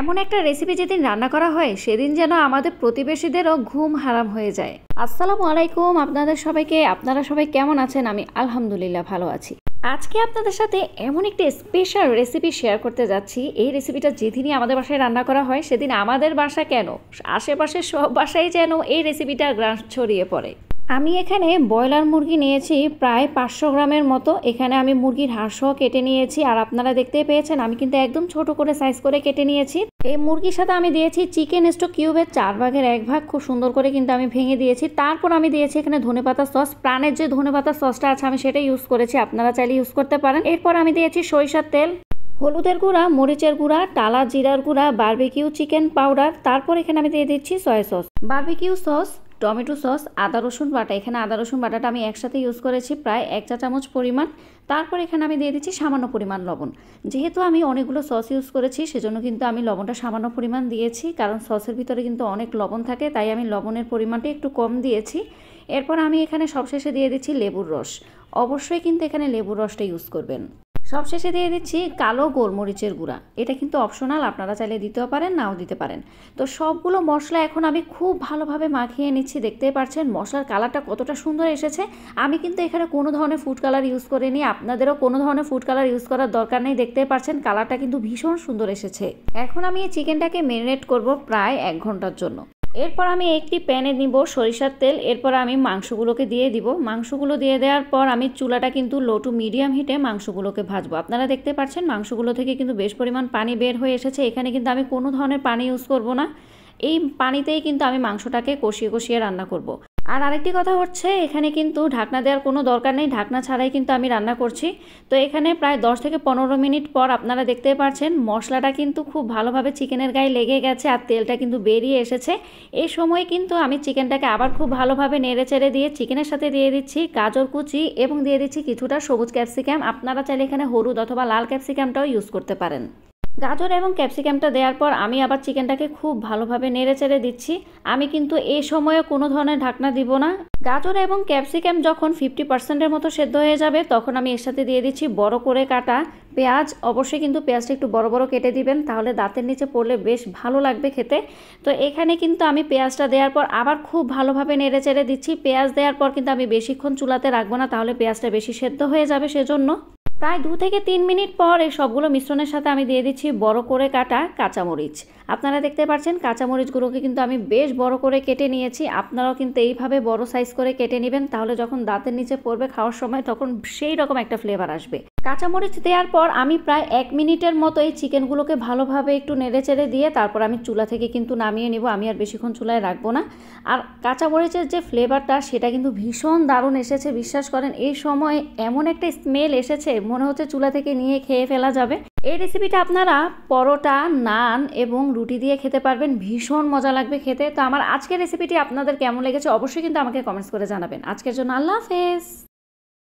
এমন একটা রেসিপি যেদিন রান্না করা হয় সেদিন যেন আমাদের প্রতিবেশীদেরও ঘুম হারাম হয়ে যায়। আসসালামু আলাইকুম আপনাদের সবাইকে। আপনারা সবাই কেমন আছেন? আমি আলহামদুলিল্লাহ ভালো আছি। আজকে আপনাদের সাথে এমন একটি স্পেশাল রেসিপি শেয়ার করতে যাচ্ছি। এই রেসিপিটা যেদিনই আমাদের বাসায় রান্না করা হয় সেদিন আমাদের বাসা কেন আশেপাশে সব বাসায় যেন এই রেসিপিটার গ্রান ছড়িয়ে পড়ে। আমি এখানে ব্রয়লার মুরগি নিয়েছি প্রায় 500 গ্রামের মতো। এখানে আমি মুরগির হাড়সহ কেটে নিয়েছি, আর আপনারা দেখতেই পেয়েছেন আমি কিন্তু একদম ছোট করে সাইজ করে কেটে নিয়েছি। এই মুরগির সাথে আমি দিয়েছি চিকেন স্টক কিউবের 4 ভাগের 1 ভাগ, খুব সুন্দর করে কিন্তু আমি ভেঙে দিয়েছি। তারপর আমি দিয়েছি এখানে ধনেপাতা সস, প্রাণের যে ধনেপাতা সসটা আছে আমি সেটা ইউজ করেছি, আপনারা চাইলে ইউজ করতে পারেন। এরপর আমি দিয়েছি সরিষার তেল, হলুদের গুঁড়া, মরিচের গুঁড়া, টালা জিরার গুঁড়া, বারবিকিউ চিকেন পাউডার। তারপর এখানে আমি দিয়ে দিচ্ছি soya sauce, barbecue sauce, tomato sauce, আদা রসুন বাটা। এখানে আদা রসুন বাটাটা আমি একসাথে ইউজ করেছি প্রায় 1 চা চামচ পরিমাণ। তারপর এখানে আমি দিয়ে দিচ্ছি সামান্য পরিমাণ লবণ। যেহেতু আমি অনেকগুলো সস ইউজ করেছি সেজন্য কিন্তু আমি লবণটা সামান্য পরিমাণ দিয়েছি, কারণ সসের ভিতরে কিন্তু অনেক লবণ থাকে, তাই আমি লবণের পরিমাণটা একটু কম দিয়েছি। এরপর আমি এখানে সবশেষে দিয়ে দিচ্ছি লেবুর রস। অবশ্যই কিন্তু এখানে লেবুর রসটা ইউজ করবেন। সবশেষে দিয়ে দিচ্ছি কালো গোলমরিচের গুঁড়া। এটা কিন্তু অপশনাল, আপনারা চাইলে দিতেও পারেন নাও দিতে পারেন। তো সবগুলো মশলা এখন আমি খুব ভালোভাবে মাখিয়ে নিচ্ছি। দেখতেই পাচ্ছেন মশলার কালারটা কতটা সুন্দর এসেছে। আমি কিন্তু এখানে কোনো ধরনের ফুড কালার ইউজ করিনি, আপনাদেরও কোনো ধরনের ফুড কালার ইউজ করার দরকার নেই। দেখতেই পাচ্ছেন কালারটা কিন্তু ভীষণ সুন্দর এসেছে। এখন আমি এই চিকেনটাকে ম্যারিনেট করব প্রায় 1 ঘন্টার জন্য। এরপর আমি একটি প্যানে নিব সরিষার তেল। এরপর আমি মাংসগুলোকে দিয়ে দিব। মাংসগুলো দিয়ে দেওয়ার পর আমি চুলাটা কিন্তু লো টু মিডিয়াম হিটে মাংসগুলোকে ভাজবো। আপনারা দেখতে পাচ্ছেন মাংসগুলো থেকে কিন্তু বেশ পরিমাণ পানি বের হয়ে এসেছে। এখানে কিন্তু আমি কোনো ধরনের পানি ইউজ করব না, এই পানিতেই কিন্তু আমি মাংসটাকে কষিয়ে কষিয়ে রান্না করব। আর আরেকটি কথা হচ্ছে এখানে কিন্তু ঢাকনা দেওয়ার কোনো দরকার নেই, ঢাকনা ছাড়াই কিন্তু আমি রান্না করছি। তো এখানে প্রায় 10 থেকে 15 মিনিট পর আপনারা দেখতে পাচ্ছেন মশলাটা কিন্তু খুব ভালোভাবে চিকেনের গায়ে লেগে গেছে আর তেলটা কিন্তু বেরিয়ে এসেছে। এই সময় কিন্তু আমি চিকেনটাকে আবার খুব ভালোভাবে নেড়ে চেড়ে দিয়ে চিকেনের সাথে দিয়ে দিচ্ছি গাজর কুচি এবং দিয়ে দিচ্ছি কিছুটা সবুজ ক্যাপসিকাম। আপনারা চাইলে এখানে হলুদ অথবা লাল ক্যাপসিকামটাও ইউজ করতে পারেন। গাজর এবং ক্যাপসিকামটা দেওয়ার পর আমি আবার চিকেনটাকে খুব ভালোভাবে নেড়ে চেড়ে দিচ্ছি। আমি কিন্তু এই সময়ে কোনো ধরনের ঢাকনা দিব না। গাজর এবং ক্যাপসিকাম যখন 50%-এর মতো সেদ্ধ হয়ে যাবে তখন আমি এর সাথে দিয়ে দিচ্ছি বড় করে কাটা পেঁয়াজ। অবশ্যই কিন্তু পেঁয়াজটা একটু বড় বড় কেটে দিবেন, তাহলে দাঁতের নিচে পড়লে বেশ ভালো লাগবে খেতে। তো এখানে কিন্তু আমি পেঁয়াজটা দেওয়ার পর আবার খুব ভালোভাবে নেড়ে চেড়ে দিচ্ছি। পেঁয়াজ দেওয়ার পর কিন্তু আমি বেশিক্ষণ চুলাতে রাখবো না, তাহলে পেঁয়াজটা বেশি সেদ্ধ হয়ে যাবে, সেজন্য প্রায় 2 থেকে 3 মিনিট পর এই সবগুলো মিশ্রণের সাথে আমি দিয়ে দিচ্ছি বড় করে কাটা কাঁচামরিচ। আপনারা দেখতে পাচ্ছেন কাঁচামরিচগুলোকে কিন্তু আমি বেশ বড় করে কেটে নিয়েছি। আপনারাও কিন্তু এইভাবে বড় সাইজ করে কেটে নেবেন, তাহলে যখন দাঁতের নিচে পড়বে খাওয়ার সময় তখন সেই রকম একটা ফ্লেভার আসবে। কাঁচামরিচ দেওয়ার পর আমি প্রায় 1 মিনিটের মতো এই চিকেনগুলোকে ভালোভাবে একটু নেড়ে চেড়ে দিয়ে তারপর আমি চুলা থেকে কিন্তু নামিয়ে নেব। আমি আর বেশিক্ষণ চুলায় রাখবো না। আর কাঁচামরিচের যে ফ্লেভারটা সেটা কিন্তু ভীষণ দারুণ এসেছে, বিশ্বাস করেন। এই সময় এমন একটা স্মেল এসেছে মনে হচ্ছে চুলা থেকে নিয়ে খেয়ে ফেলা যাবে। এই রেসিপিটা আপনারা পরোটা, নান এবং রুটি দিয়ে খেতে পারবেন, ভীষণ মজা লাগবে খেতে। তো আমার আজকের রেসিপিটি আপনাদের কেমন লেগেছে অবশ্যই কিন্তু আমাকে কমেন্টস করে জানাবেন। আজকের জন্য আল্লাহ হাফেজ।